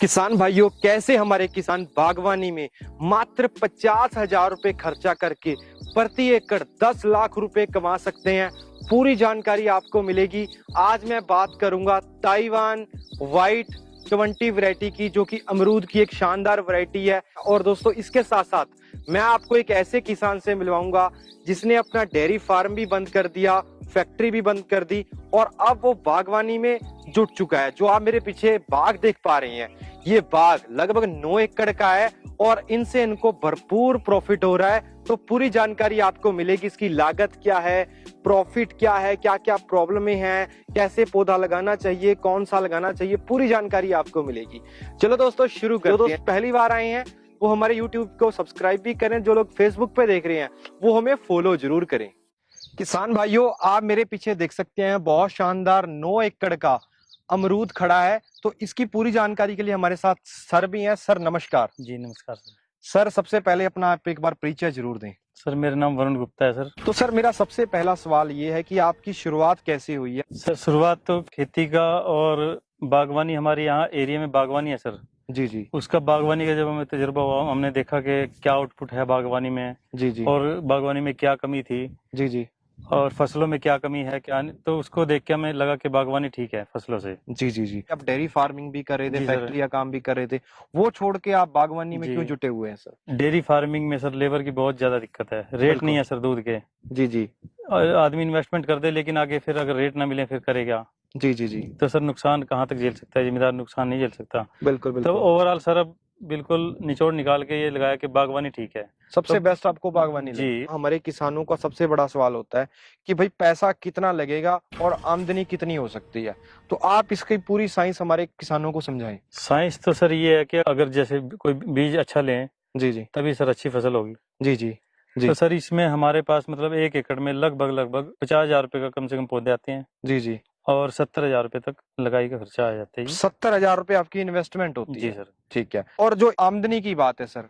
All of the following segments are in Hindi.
किसान भाइयों, कैसे हमारे किसान बागवानी में मात्र 50,000 रुपए खर्चा करके प्रति एकड़ 10 लाख रुपए कमा सकते हैं, पूरी जानकारी आपको मिलेगी। आज मैं बात करूंगा ताइवान व्हाइट 20 वैरायटी की, जो कि अमरूद की एक शानदार वैरायटी है। और दोस्तों, इसके साथ साथ मैं आपको एक ऐसे किसान से मिलवाऊंगा जिसने अपना डेयरी फार्म भी बंद कर दिया, फैक्ट्री भी बंद कर दी और अब वो बागवानी में जुट चुका है। जो आप मेरे पीछे बाग देख पा रहे हैं, ये बाग लगभग 9 एकड़ का है और इनसे इनको भरपूर प्रॉफिट हो रहा है। तो पूरी जानकारी आपको मिलेगी, इसकी लागत क्या है, प्रॉफिट क्या है, क्या क्या प्रॉब्लमें हैं, कैसे पौधा लगाना चाहिए, कौन सा लगाना चाहिए, पूरी जानकारी आपको मिलेगी। चलो दोस्तों, शुरू करते हैं। पहली बार आए हैं वो हमारे YouTube को सब्सक्राइब भी करें, जो लोग Facebook पे देख रहे हैं वो हमें फॉलो जरूर करें। किसान भाइयों, आप मेरे पीछे देख सकते हैं बहुत शानदार 9 एकड़ का अमरूद खड़ा है। तो इसकी पूरी जानकारी के लिए हमारे साथ सर भी हैं। सर नमस्कार। जी नमस्कार सर। सर, सबसे पहले अपना आप एक बार परिचय जरूर दें। सर मेरा नाम वरुण गुप्ता है सर। तो सर, मेरा सबसे पहला सवाल ये है कि आपकी शुरुआत कैसे हुई है? सर शुरुआत तो खेती का और बागवानी, हमारे यहाँ एरिया में बागवानी है सर। जी जी उसका बागवानी का जब हमें तजुर्बा हुआ, हमने देखा कि क्या आउटपुट है बागवानी में जी जी और बागवानी में क्या कमी थी जी जी और फसलों में क्या कमी है क्या नहीं, तो उसको देख के हमें लगा कि बागवानी ठीक है फसलों से। जी जी जी आप डेयरी फार्मिंग भी कर रहे थे, जी सर। फैक्ट्री का काम भी कर रहे थे, वो छोड़ के आप बागवानी में जी। क्यों जुटे हुए हैं सर? डेयरी फार्मिंग में सर लेबर की बहुत ज्यादा दिक्कत है, रेट बिल्कुल। नहीं है सर दूध के। जी जी और आदमी इन्वेस्टमेंट कर दे लेकिन आगे फिर अगर रेट ना मिले फिर करेगा, जी जी जी तो सर नुकसान कहाँ तक झेल सकता है, जिम्मेदार नुकसान नहीं झेल सकता। बिल्कुल तो बिल्कुल। ओवरऑल सर अब बिल्कुल निचोड़ निकाल के ये लगाया कि बागवानी ठीक है। सबसे तो बेस्ट आपको बागवानी जी। लगी। हमारे किसानों का सबसे बड़ा सवाल होता है कि भाई पैसा कितना लगेगा और आमदनी कितनी हो सकती है। तो आप इसकी पूरी साइंस हमारे किसानों को समझाएं। साइंस तो सर ये है कि अगर जैसे कोई बीज अच्छा लें जी जी तभी सर अच्छी फसल होगी। जी जी जी तो सर इसमें हमारे पास मतलब 1 एकड़ में लगभग 50,000 रुपये का कम से कम पौधे आते हैं जी जी और 70,000 रुपये तक लगाई का खर्चा आ जाता है जी। 70,000 रुपये आपकी इन्वेस्टमेंट होती जी है। सर। ठीक है। और जो आमदनी की बात है सर,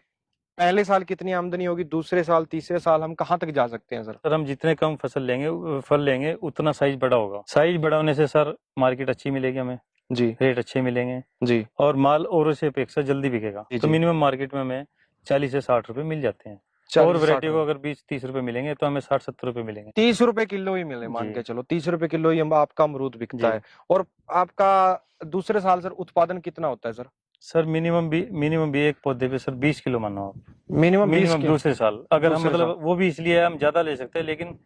पहले साल कितनी आमदनी होगी, दूसरे साल, तीसरे साल हम कहाँ तक जा सकते हैं सर? सर हम जितने कम फल लेंगे उतना साइज बड़ा होगा। साइज बड़ा होने से सर मार्केट अच्छी मिलेगी हमें, जी रेट अच्छे मिलेंगे जी और माल और से अपेक्षा जल्दी बिकेगा। जी तो जी। मिनिमम मार्केट में हमें 40 से 60 रुपए मिल जाते हैं। और 40-60 वैरायटी को अगर 20-30 रुपए मिलेंगे तो हमें 60-70 रुपए मिलेंगे। 30 रुपए किलो ही मिले, मान जी। के चलो 30 रुपए किलो ही आपका अमरूद बिकता जी। है। और आपका दूसरे साल सर उत्पादन कितना होता है सर? सर मिनिमम भी एक पौधे पे सर 20 किलो मानो आप। मिनिमम 20 मिनिमम दूसरे साल अगर हम दूसरे मतलब वो भी इसलिए हम ज्यादा ले सकते हैं, लेकिन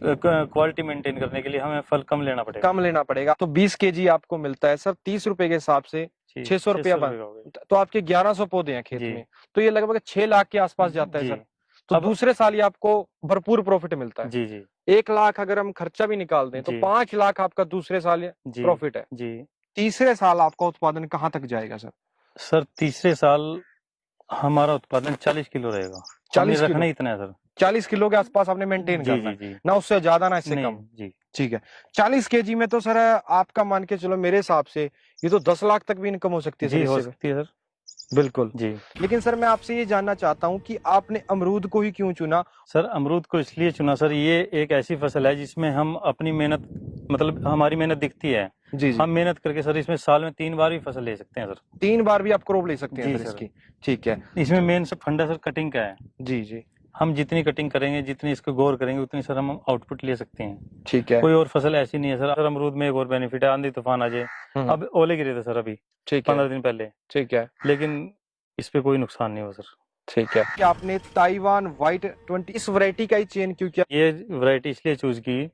क्वालिटी मेंटेन करने के लिए हमें फल कम लेना पड़ेगा। कम लेना पड़ेगा। तो 20 केजी आपको मिलता है सर 30 रुपए के हिसाब से, 600 रुपया रुपये बन। का हो गया। तो आपके 1100 पौधे हैं खेत जी। में, तो ये लगभग 6 लाख के आसपास जाता है जी। सर। तो अब दूसरे साल ये आपको भरपूर प्रॉफिट मिलता है। जी जी 1 लाख अगर हम खर्चा भी निकाल दें तो जी 5 लाख आपका दूसरे साल जी प्रॉफिट है। जी। तीसरे साल आपका उत्पादन कहाँ तक जाएगा सर? सर तीसरे साल हमारा उत्पादन 40 किलो रहेगा। 40 हमने किलो रखना ही इतना है सर। 40 किलो के आसपास आपने मेंटेन जी करना जी है, जी। ना उससे ज्यादा ना इससे नहीं कम। जी। ठीक है। 40 केजी में तो सर आपका मान के चलो, मेरे हिसाब से ये तो 10 लाख तक भी इनकम हो सकती है सर जी हो इससे। सकती है सर। बिल्कुल। जी। लेकिन सर मैं आपसे ये जानना चाहता हूँ कि आपने अमरूद को ही क्यों चुना? सर अमरूद को इसलिए चुना सर, ये एक ऐसी फसल है जिसमें हम अपनी मेहनत मतलब हमारी मेहनत दिखती है। जी जी हम मेहनत करके सर इसमें साल में 3 बार भी फसल ले सकते हैं सर। 3 बार भी आप क्रॉप ले सकते हैं जी सर सर। इसकी। ठीक है। इसमें मेन सब फंडा सर कटिंग का है। जी जी हम जितनी कटिंग करेंगे, जितनी इसको गौर करेंगे, उतनी सर हम आउटपुट ले सकते हैं। ठीक है। कोई और फसल ऐसी नहीं है सर। अगर अमरूद में एक और बेनिफिट है, आंधी तूफान आ जाए, अब ओले गिरे थे सर अभी ठीक है। 15 दिन पहले, ठीक है। लेकिन इस पे कोई नुकसान नहीं हुआ सर। ठीक है। क्या आपने ताइवान व्हाइट 20 इस वैरायटी का ही चयन क्यों किया? ये वैरायटी इसलिए चूज की,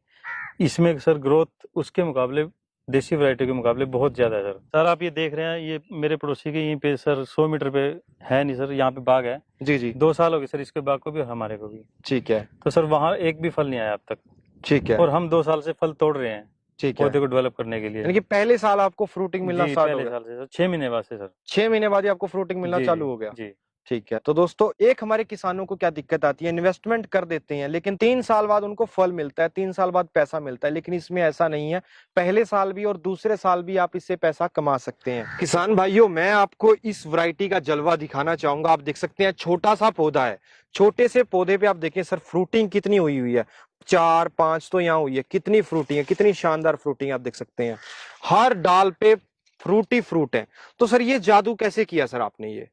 इसमें सर ग्रोथ उसके मुकाबले देसी वैरायटी के मुकाबले बहुत ज्यादा है सर। सर आप ये देख रहे हैं, ये मेरे पड़ोसी के यहीं पे सर 100 मीटर पे है नहीं सर, यहाँ पे बाग है। जी जी 2 साल हो गए सर इसके बाग को भी और हमारे को भी। ठीक है। तो सर वहाँ एक भी फल नहीं आया अब तक, ठीक है। और हम 2 साल से फल तोड़ रहे हैं ठीक है। पौधे को डेवलप करने के लिए। यानी कि पहले साल आपको फ्रूटिंग मिलना जी स्टार्ट हो पहले गया? साल से सर, 6 महीने बाद से सर। 6 महीने बाद ही आपको फ्रूटिंग मिलना जी चालू हो गया? जी। ठीक है। तो दोस्तों, एक हमारे किसानों को क्या दिक्कत आती है, इन्वेस्टमेंट कर देते हैं लेकिन 3 साल बाद उनको फल मिलता है, 3 साल बाद पैसा मिलता है। लेकिन इसमें ऐसा नहीं है, पहले साल भी और दूसरे साल भी आप इससे पैसा कमा सकते हैं। किसान भाइयों, मैं आपको इस वैरायटी का जलवा दिखाना चाहूंगा। आप देख सकते हैं छोटा सा पौधा है, छोटे से पौधे पे आप देखें सर फ्रूटिंग कितनी हुई हुई है, 4-5 तो यहाँ हुई है। कितनी फ्रूटिंग है, कितनी शानदार फ्रूटिंग आप देख सकते हैं। हर डाल पे फ्रूटी फ्रूट है। तो सर ये जादू कैसे किया सर आपने? ये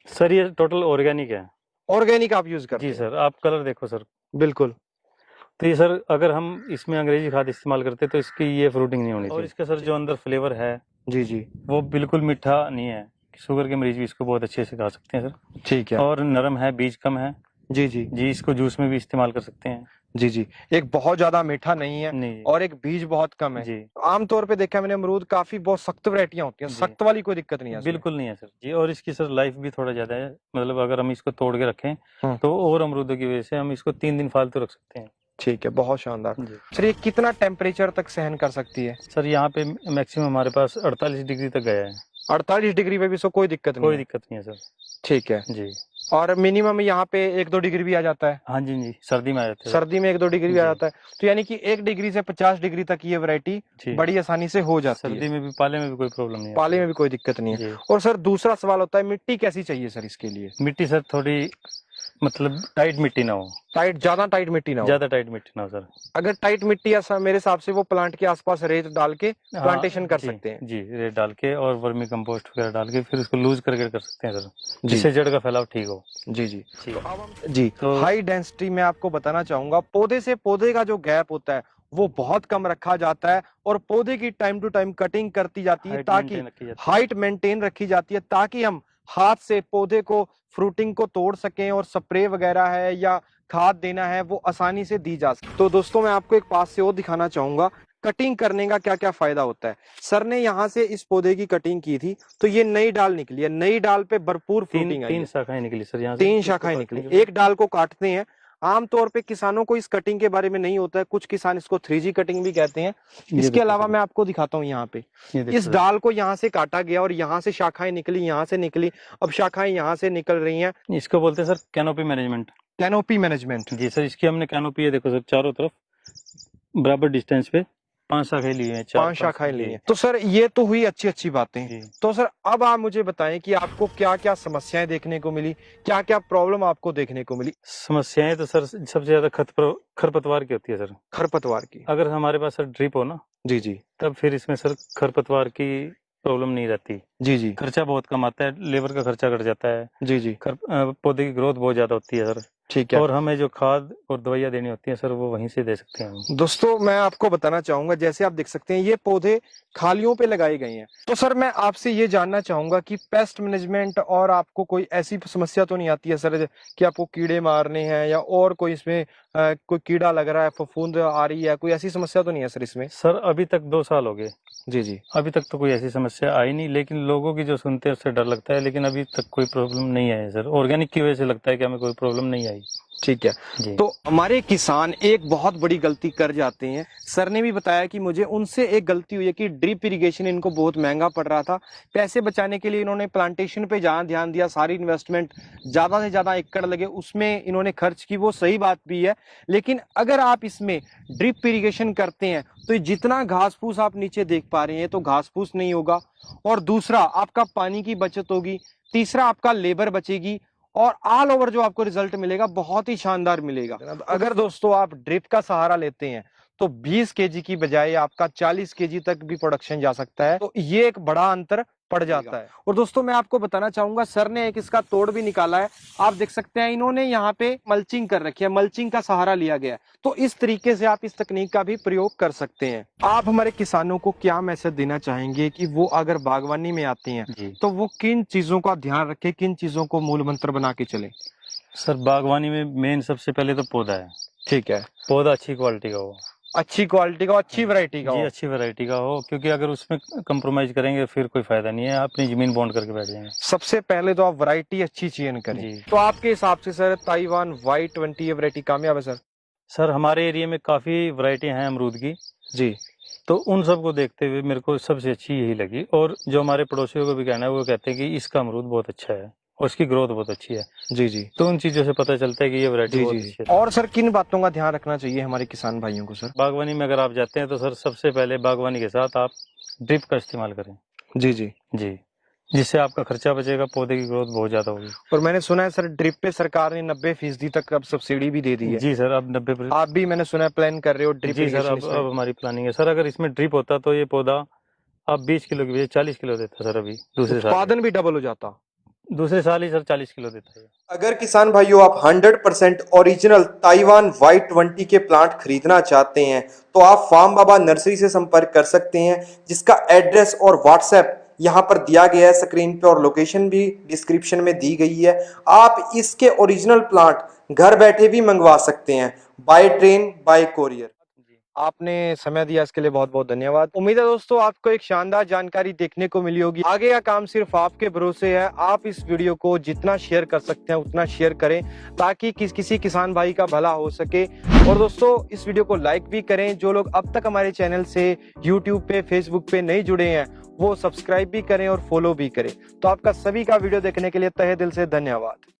सर ये टोटल ऑर्गेनिक है। ऑर्गेनिक आप यूज करते जी हैं? सर, आप कलर देखो सर। बिल्कुल। तो ये सर अगर हम इसमें अंग्रेजी खाद इस्तेमाल करते तो इसकी ये फ्रूटिंग नहीं होनी चाहिए। और इसका सर जो अंदर फ्लेवर है जी जी। वो बिल्कुल मीठा नहीं है, शुगर के मरीज भी इसको बहुत अच्छे से खा सकते हैं सर। ठीक है। और नरम है, बीज कम है। जी जी जी, इसको जूस में भी इस्तेमाल कर सकते हैं। जी जी। एक बहुत ज्यादा मीठा नहीं है नहीं और एक बीज बहुत कम है। जी आमतौर पे देखा मैंने अमरूद काफी बहुत सख्त वैरायटियां होती हैं, जी। सख्त वाली कोई दिक्कत नहीं है इसमें। बिल्कुल नहीं है सर जी। और इसकी सर लाइफ भी थोड़ा ज्यादा है, मतलब अगर हम इसको तोड़ के रखें हम्म। तो और अमरूदों की वजह से हम इसको 3 दिन फालतू रख सकते हैं। ठीक है, बहुत शानदार। जी सर ये कितना टेम्परेचर तक सहन कर सकती है? सर, यहाँ पे मैक्सिमम हमारे पास 48 डिग्री तक गया है। 48 डिग्री पे भी सो कोई दिक्कत नहीं कोई है? दिक्कत नहीं है सर। ठीक है। जी और मिनिमम यहाँ पे 1-2 डिग्री भी आ जाता है? हाँ जी जी, सर्दी में आ जाते हैं सर्दी में 1-2 डिग्री भी आ जी। जाता है। तो यानी कि 1 डिग्री से 50 डिग्री तक ये वैरायटी जी। बड़ी आसानी से हो जाती सर्दी है। में भी, पाले में भी कोई प्रॉब्लम नहीं है। पाले में भी कोई दिक्कत नहीं है। जी। और सर दूसरा सवाल होता है, मिट्टी कैसी चाहिए सर इसके लिए? मिट्टी सर थोड़ी मतलब टाइट मिट्टी ना हो, टाइट, ज्यादा टाइट मिट्टी ना हो? ज्यादा टाइट मिट्टी ना हो सर। अगर टाइट मिट्टी ऐसा मेरे हिसाब से वो प्लांट के आसपास रेत डाल के हाँ, प्लांटेशन कर जी, सकते हैं। जी, रेत डाल के और वर्मी कंपोस्ट वगैरह डाल के फिर उसको लूज करके कर सकते हैं सर, जी जिससे जड़ का फैलाव ठीक हो। जी जी। जी तो अब हम जी तो हाई डेंसिटी में आपको बताना चाहूंगा, पौधे से पौधे का जो गैप होता है वो बहुत कम रखा जाता है और पौधे की टाइम टू टाइम कटिंग करती जाती है हाइट ताकि मेंटेन रखी जाती है। हाइट मेंटेन रखी जाती है, ताकि हम हाथ से पौधे को फ्रूटिंग को तोड़ सकें और स्प्रे वगैरह है या खाद देना है वो आसानी से दी जा सके। तो दोस्तों मैं आपको एक पास से और दिखाना चाहूंगा कटिंग करने का क्या क्या फायदा होता है। सर ने यहाँ से इस पौधे की कटिंग की थी तो ये नई डाल निकली है, नई डाल पे भरपूर फ्रूटिंग आई है। 3 शाखाएं निकली सर यहाँ से। 3 शाखाएं निकली, एक डाल को काटते हैं। आमतौर पे किसानों को इस कटिंग के बारे में नहीं होता है, कुछ किसान इसको 3G कटिंग भी कहते हैं। इसके अलावा मैं आपको दिखाता हूँ यहाँ पे इस डाल को यहाँ से काटा गया और यहाँ से शाखाएं निकली, यहाँ से निकली, अब शाखाएं यहाँ से निकल रही हैं। इसको बोलते हैं sir canopy management. Canopy management. जी सर, इसकी हमने कैनोपी है देखो सर, चारों तरफ बराबर डिस्टेंस पे 5 शाखाएं ली हैं। 5 शाखाएं ली हैं। तो सर ये तो हुई अच्छी अच्छी बातें। जी। तो सर अब आप मुझे बताएं कि आपको क्या क्या समस्याएं देखने को मिली, क्या क्या प्रॉब्लम आपको देखने को मिली? समस्याएं तो सर सबसे ज्यादा खरपतवार की होती है सर। खरपतवार की? अगर हमारे पास सर ड्रिप हो ना, जी जी तब फिर इसमें सर खरपतवार की प्रॉब्लम नहीं रहती। जी जी खर्चा बहुत कम आता है, लेबर का खर्चा घट जाता है। जी जी। पौधे की ग्रोथ बहुत ज्यादा होती है सर। ठीक है। और हमें जो खाद और दवाइयाँ देनी होती है सर वो वहीं से दे सकते हैं हम। दोस्तों मैं आपको बताना चाहूंगा, जैसे आप देख सकते हैं ये पौधे खालियों पे लगाए गए हैं। तो सर मैं आपसे ये जानना चाहूंगा कि पेस्ट मैनेजमेंट और आपको कोई ऐसी समस्या तो नहीं आती है सर कि आपको कीड़े मारने हैं या और कोई इसमें कोई कीड़ा लग रहा है, फफूंद आ रही है, कोई ऐसी समस्या तो नहीं है सर इसमें? सर अभी तक 2 साल हो गए। जी जी। अभी तक तो कोई ऐसी समस्या आई नहीं, लेकिन लोगों की जो सुनते हैं उससे डर लगता है, लेकिन अभी तक कोई प्रॉब्लम नहीं आई सर। ऑर्गेनिक की वजह से लगता है कि हमें कोई प्रॉब्लम नहीं आई। ठीक है। जी। तो हमारे किसान एक बहुत बड़ी गलती कर जाते हैं। सर ने भी बताया कि मुझे उनसे एक गलती हुई है कि ड्रिप इरिगेशन इनको बहुत महंगा पड़ रहा था। पैसे बचाने के लिए इन्होंने प्लांटेशन पे जहाँ ध्यान दिया, सारी इन्वेस्टमेंट ज्यादा से ज्यादा एकड़ लगे उसमें इन्होंने खर्च की, वो सही बात भी है। लेकिन अगर आप इसमें ड्रिप इरिगेशन करते हैं तो जितना घास फूस आप नीचे देख पा रहे हैं तो घास फूस नहीं होगा, और दूसरा आपका पानी की बचत होगी, तीसरा आपका लेबर बचेगी, और ऑल ओवर जो आपको रिजल्ट मिलेगा बहुत ही शानदार मिलेगा। अगर दोस्तों आप ड्रिप का सहारा लेते हैं तो 20 केजी की बजाय आपका 40 केजी तक भी प्रोडक्शन जा सकता है। तो ये एक बड़ा अंतर पड़ जाता है। और दोस्तों मैं आपको बताना चाहूंगा, सर ने एक इसका तोड़ भी निकाला है, आप देख सकते हैं। इन्होंने यहाँ पे मल्चिंग कर रखी है, मल्चिंग का सहारा लिया गया है। तो इस तरीके से आप इस तकनीक का भी प्रयोग कर सकते हैं। आप हमारे किसानों को क्या मैसेज देना चाहेंगे कि वो अगर बागवानी में आते हैं जी। तो वो किन चीजों का ध्यान रखें, किन चीजों को मूल मंत्र बना के चले? सर बागवानी में मेन सबसे पहले तो पौधा है। ठीक है। पौधा अच्छी क्वालिटी का हो, अच्छी क्वालिटी का, अच्छी वैरायटी का जी, हो। अच्छी वैरायटी का हो, क्योंकि अगर उसमें कंप्रोमाइज करेंगे फिर कोई फायदा नहीं है, अपनी जमीन बॉन्ड करके बैठ जाएंगे। सबसे पहले तो आप वैरायटी अच्छी चयन करें। जी। तो आपके हिसाब से सर ताइवान Y20 ये वैरायटी कामयाब है सर? सर हमारे एरिया में काफी वैरायटी हैं अमरूद की जी। तो उन सब को देखते हुए मेरे को सबसे अच्छी यही लगी, और जो हमारे पड़ोसियों को भी कहना है वो कहते हैं कि इसका अमरूद बहुत अच्छा है और इसकी ग्रोथ बहुत अच्छी है। जी जी। तो उन चीजों से पता चलता है कि ये वैरायटी जी बहुत जी। अच्छी है। और सर किन बातों का ध्यान रखना चाहिए हमारे किसान भाइयों को सर? बागवानी में अगर आप जाते हैं तो सर सबसे पहले बागवानी के साथ आप ड्रिप का इस्तेमाल करें। जी जी जी, जिससे आपका खर्चा बचेगा, पौधे की ग्रोथ बहुत ज्यादा होगी। और मैंने सुना है सर ड्रिप पे सरकार ने 90% तक अब सब्सिडी भी दे दी है। जी सर, अब 90%। आप भी मैंने सुना है प्लान कर रहे हो ड्रिप जी सर, अब हमारी प्लानिंग है सर। अगर इसमें ड्रिप होता तो ये पौधा अब 20 किलो की बजाय 40 किलो देता है सर अभी दूसरे साल। उत्पादन भी डबल हो जाता। दूसरे साल ही सर 40 किलो देता है। अगर किसान भाइयों आप 100% ओरिजिनल ताइवान Y20 के प्लांट खरीदना चाहते हैं तो आप फार्म बाबा नर्सरी से संपर्क कर सकते हैं, जिसका एड्रेस और व्हाट्सएप यहाँ पर दिया गया है स्क्रीन पे और लोकेशन भी डिस्क्रिप्शन में दी गई है। आप इसके ओरिजिनल प्लांट घर बैठे भी मंगवा सकते हैं, बाय ट्रेन बाय कोरियर। आपने समय दिया इसके लिए बहुत बहुत धन्यवाद। उम्मीद है दोस्तों आपको एक शानदार जानकारी देखने को मिली होगी। आगे का काम सिर्फ आपके भरोसे है। आप इस वीडियो को जितना शेयर कर सकते हैं उतना शेयर करें ताकि किसी किसान भाई का भला हो सके। और दोस्तों इस वीडियो को लाइक भी करें। जो लोग अब तक हमारे चैनल से यूट्यूब पे फेसबुक पे नहीं जुड़े हैं वो सब्सक्राइब भी करें और फॉलो भी करें। तो आपका सभी का वीडियो देखने के लिए तहे दिल से धन्यवाद।